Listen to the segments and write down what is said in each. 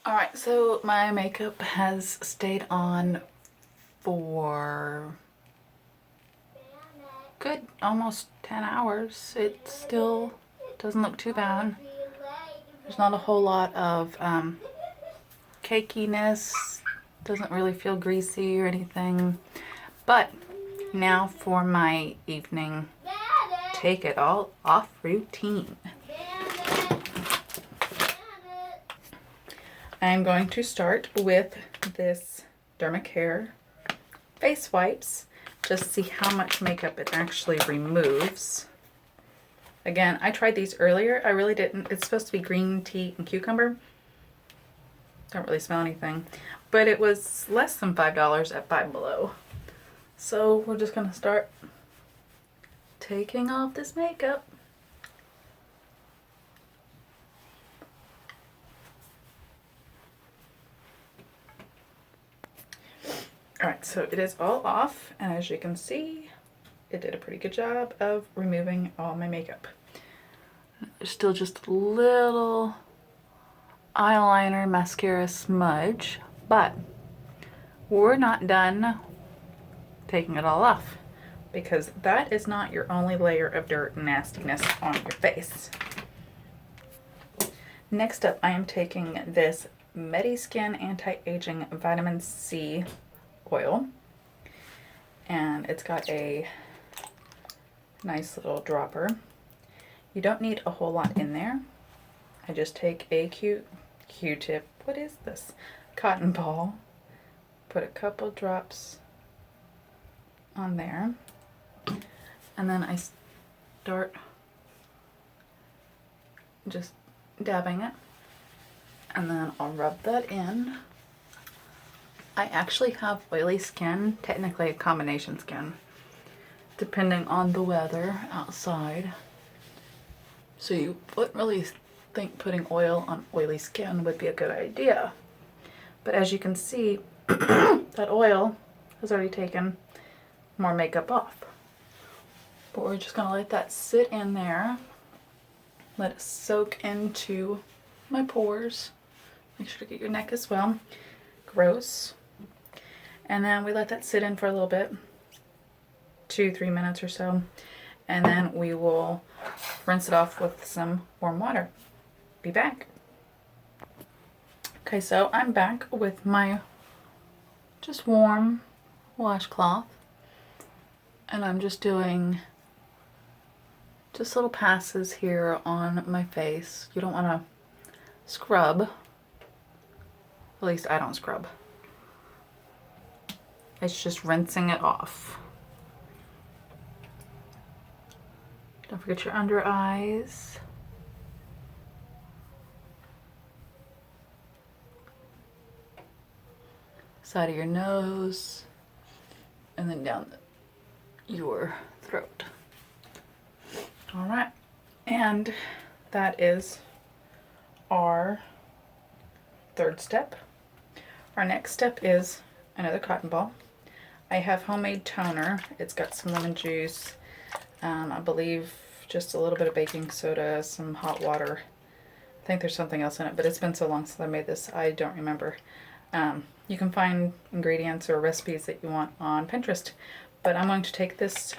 Alright, so my makeup has stayed on for good almost 10 hours. It still doesn't look too bad. There's not a whole lot of cakiness. Doesn't really feel greasy or anything. But now for my evening take it all off routine. I'm going to start with this MedyCare face wipes. Just see how much makeup it actually removes. Again, I tried these earlier. I really didn't. It's supposed to be green tea and cucumber. Don't really smell anything. But it was less than $5 at Five Below. So we're just going to start taking off this makeup. Alright, so it is all off, and as you can see, it did a pretty good job of removing all my makeup. There's still just a little eyeliner mascara smudge, but we're not done taking it all off, because that is not your only layer of dirt and nastiness on your face. Next up, I am taking this MedySkin Anti-Aging Vitamin C Oil, and it's got a nice little dropper. You don't need a whole lot in there. I just take a Q-tip, what is this? Cotton ball, put a couple drops on there, and then I start just dabbing it, and then I'll rub that in. I actually have oily skin, technically a combination skin, depending on the weather outside. So you wouldn't really think putting oil on oily skin would be a good idea. But as you can see, that oil has already taken more makeup off. But we're just gonna let that sit in there, let it soak into my pores. Make sure to get your neck as well. Gross. And then we let that sit in for a little bit, 2-3 minutes or so, and then we will rinse it off with some warm water. Be back. Okay, so I'm back with my just warm washcloth, and I'm just doing just little passes here on my face. You don't want to scrub. At least I don't scrub. It's just rinsing it off. Don't forget your under eyes. Side of your nose. And then down your throat. Alright. And that is our third step. Our next step is another cotton ball. I have homemade toner. It's got some lemon juice, I believe just a little bit of baking soda, some hot water. I think there's something else in it, but it's been so long since I made this, I don't remember. You can find ingredients or recipes that you want on Pinterest, but I'm going to take this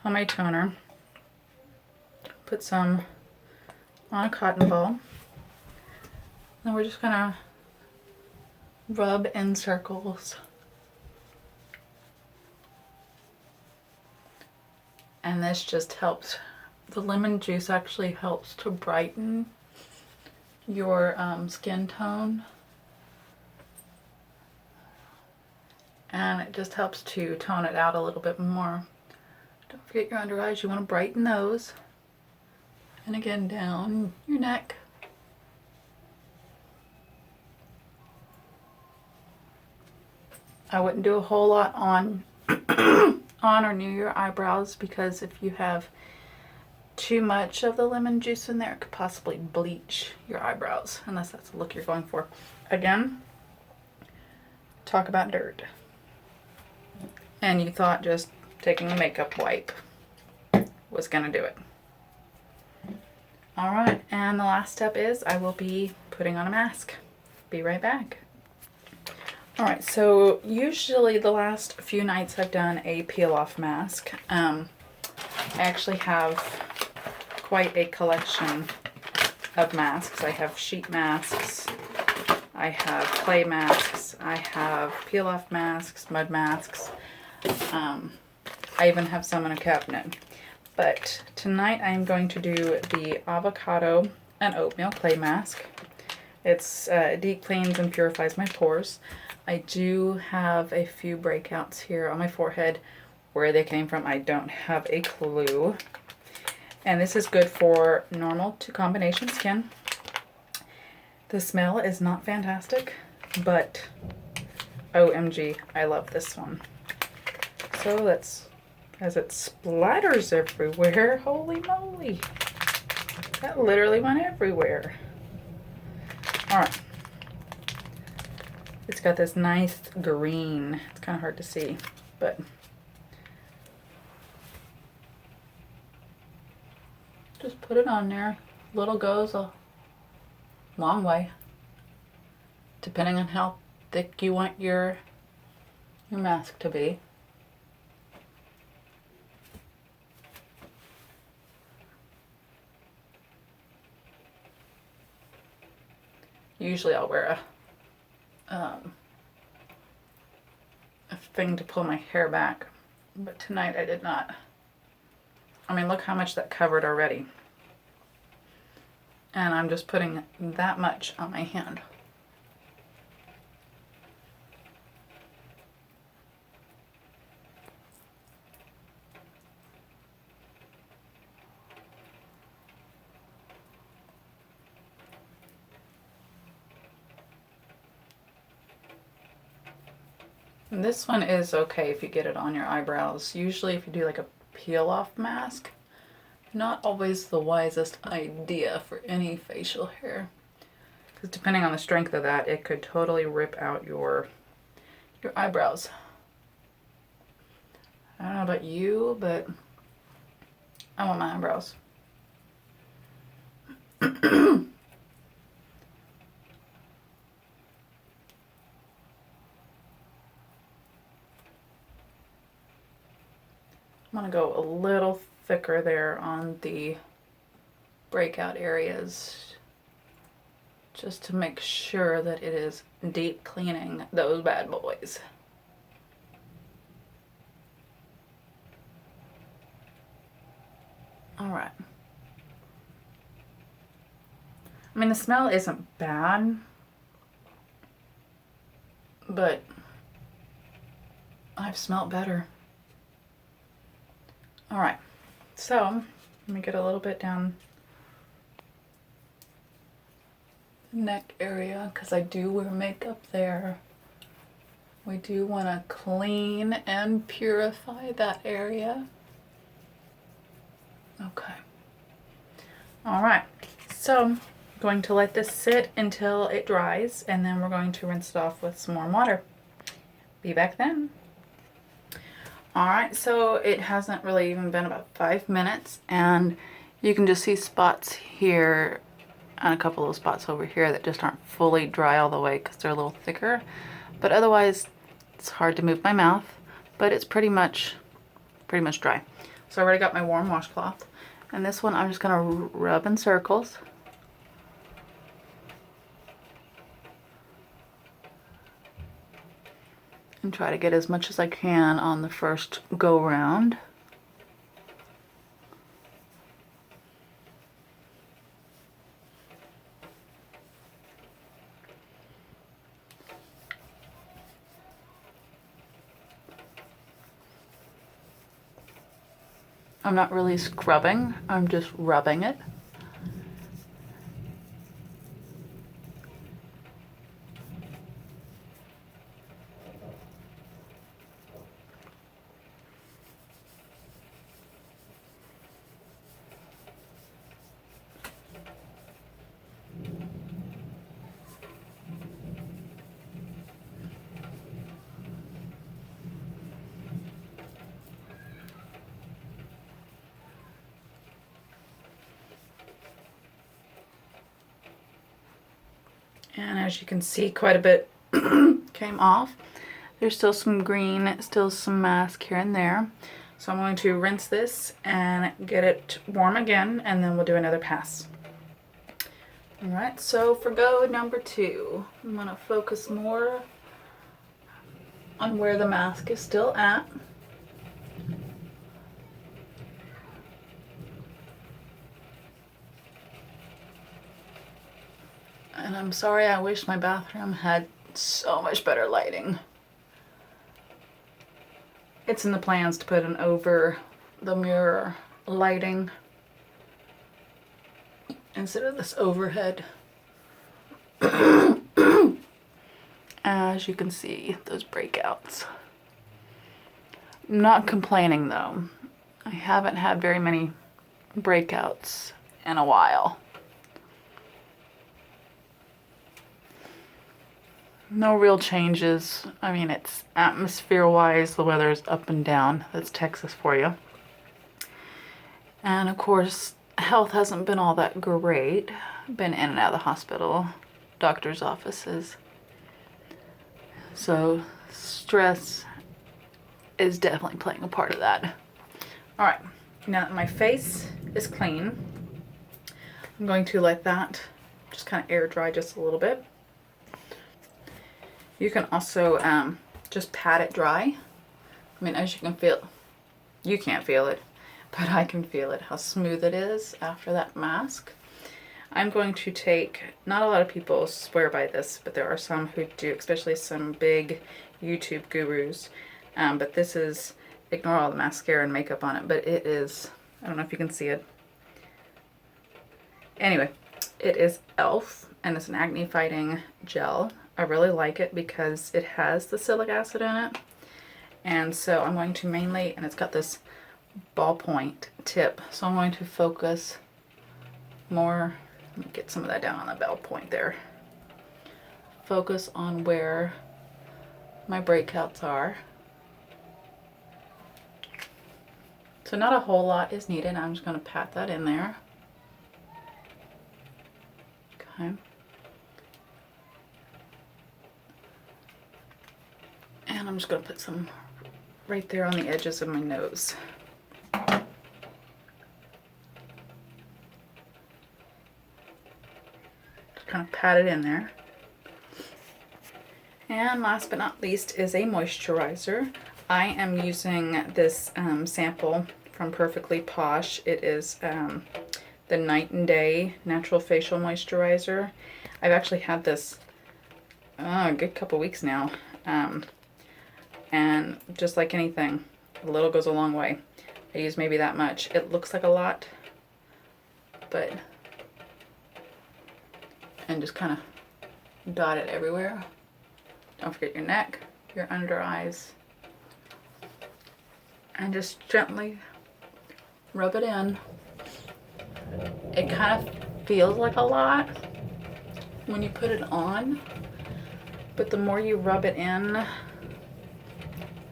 homemade toner, put some on a cotton ball, and we're just gonna rub in circles. And this just helps, the lemon juice actually helps to brighten your skin tone. And it just helps to tone it out a little bit more. Don't forget your under eyes, you want to brighten those. And again, down your neck. I wouldn't do a whole lot on on or near your eyebrows, because if you have too much of the lemon juice in there, it could possibly bleach your eyebrows, unless that's the look you're going for. Again, talk about dirt. And you thought just taking a makeup wipe was gonna do it. Alright, and the last step is I will be putting on a mask. be right back. Alright, so usually the last few nights I've done a peel off mask. I actually have quite a collection of masks. I have sheet masks, I have clay masks, I have peel off masks, mud masks. I even have some in a cabinet. But tonight I'm going to do the avocado and oatmeal clay mask. It's deep cleans and purifies my pores. I do have a few breakouts here on my forehead. Where they came from, I don't have a clue. And this is good for normal to combination skin. The smell is not fantastic, but OMG, I love this one. So let's, as it splatters everywhere, holy moly. That literally went everywhere. Alright. It's got this nice green. It's kind of hard to see, but just put it on there. Little goes a long way, depending on how thick you want your mask to be. Usually I'll wear a thing to pull my hair back, but tonight I did not. I mean, look how much that covered already. And I'm just putting that much on my hand. And this one is okay if you get it on your eyebrows. Usually if you do like a peel off mask, not always the wisest idea for any facial hair. Because depending on the strength of that, it could totally rip out your eyebrows. I don't know about you, but I want my eyebrows. I'm going to go a little thicker there on the breakout areas, just to make sure that it is deep cleaning those bad boys. Alright. I mean, the smell isn't bad, but I've smelled better. Alright, so let me get a little bit down the neck area, because I do wear makeup there. We do want to clean and purify that area. Okay. Alright, so I'm going to let this sit until it dries, and then we're going to rinse it off with some warm water. Be back then. Alright, so it hasn't really even been about 5 minutes, and you can just see spots here and a couple of spots over here that just aren't fully dry all the way because they're a little thicker. But otherwise, it's hard to move my mouth, but it's pretty much dry. So I already got my warm washcloth, and this one I'm just going to rub in circles. And try to get as much as I can on the first go round. I'm not really scrubbing, I'm just rubbing it. And as you can see, quite a bit came off. There's still some green, still some mask here and there. So I'm going to rinse this and get it warm again, and then we'll do another pass. Alright, so for go number 2, I'm going to focus more on where the mask is still at. And I'm sorry, I wish my bathroom had so much better lighting. It's in the plans to put an over the mirror lighting instead of this overhead. As you can see, those breakouts. I'm not complaining though. I haven't had very many breakouts in a while. No real changes. I mean, it's atmosphere-wise, the weather is up and down. That's Texas for you. And of course, health hasn't been all that great. Been in and out of the hospital, doctor's offices. So stress is definitely playing a part of that. All right, now that my face is clean, I'm going to let that just kind of air dry just a little bit. You can also just pat it dry. I mean, as you can feel, you can't feel it, but I can feel it, how smooth it is after that mask. I'm going to take, not a lot of people swear by this, but there are some who do, especially some big YouTube gurus. But this is, ignore all the mascara and makeup on it, but it is, I don't know if you can see it. Anyway, it is e.l.f. and it's an acne fighting gel. I really like it because it has the salicylic acid in it. And so I'm going to mainly, and it's got this ballpoint tip, so I'm going to focus more. Let me get some of that down on the ballpoint there. Focus on where my breakouts are. So not a whole lot is needed. I'm just going to pat that in there. Okay. And I'm just going to put some right there on the edges of my nose. Just kind of pat it in there. And last but not least is a moisturizer. I am using this sample from Perfectly Posh. It is the Night and Day Natural Facial Moisturizer. I've actually had this a good couple weeks now. And just like anything, a little goes a long way. I use maybe that much. It looks like a lot, but, and just kind of dot it everywhere. Don't forget your neck, your under eyes, and just gently rub it in. It kind of feels like a lot when you put it on, but the more you rub it in,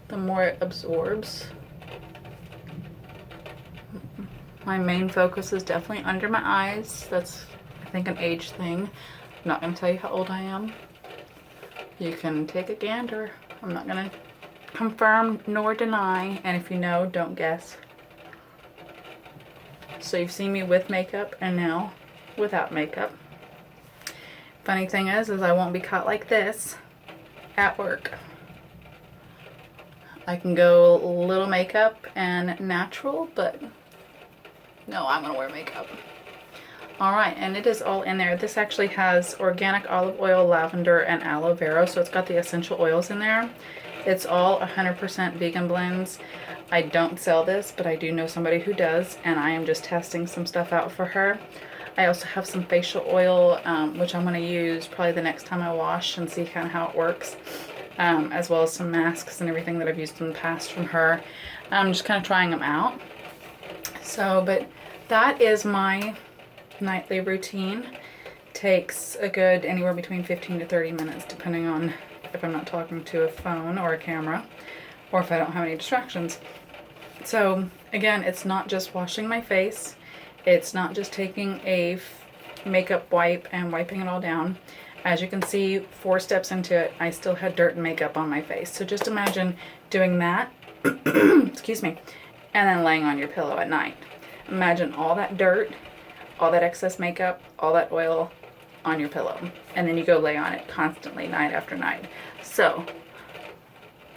the more it absorbs. My main focus is definitely under my eyes. That's, I think, an age thing. I'm not going to tell you how old I am. You can take a gander. I'm not going to confirm nor deny, and if you know, don't guess. So you've seen me with makeup and now without makeup. Funny thing is I won't be caught like this at work. I can go little makeup and natural, but no, I'm gonna wear makeup. Alright, and it is all in there. This actually has organic olive oil, lavender, and aloe vera, so it's got the essential oils in there. It's all 100% vegan blends. I don't sell this, but I do know somebody who does, and I am just testing some stuff out for her. I also have some facial oil, which I'm going to use probably the next time I wash and see kind of how it works. As well as some masks and everything that I've used in the past from her. I'm just kind of trying them out. So, but that is my nightly routine. Takes a good anywhere between 15 to 30 minutes, depending on if I'm not talking to a phone or a camera, or if I don't have any distractions. So, again, it's not just washing my face. It's not just taking a makeup wipe and wiping it all down. As you can see, 4 steps into it, I still had dirt and makeup on my face. So just imagine doing that, excuse me, and then laying on your pillow at night. Imagine all that dirt, all that excess makeup, all that oil on your pillow. And then you go lay on it constantly, night after night. So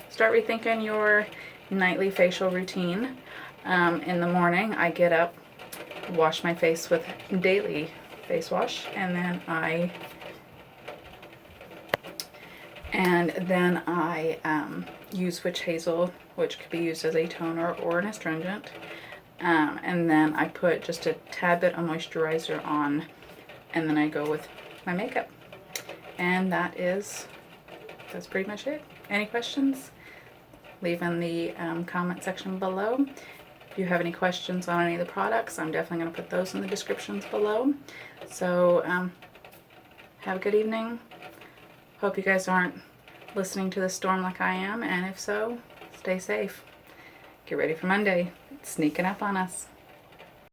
start rethinking your nightly facial routine. In the morning, I get up, wash my face with daily face wash, and then I use witch hazel, which could be used as a toner or an astringent. And then I put just a tad bit of moisturizer on, and then I go with my makeup. And that's pretty much it. Any questions? Leave in the comment section below. If you have any questions on any of the products, I'm definitely going to put those in the descriptions below. So have a good evening. Hope you guys aren't listening to the storm like I am, and if so, stay safe. Get ready for Monday. It's sneaking up on us.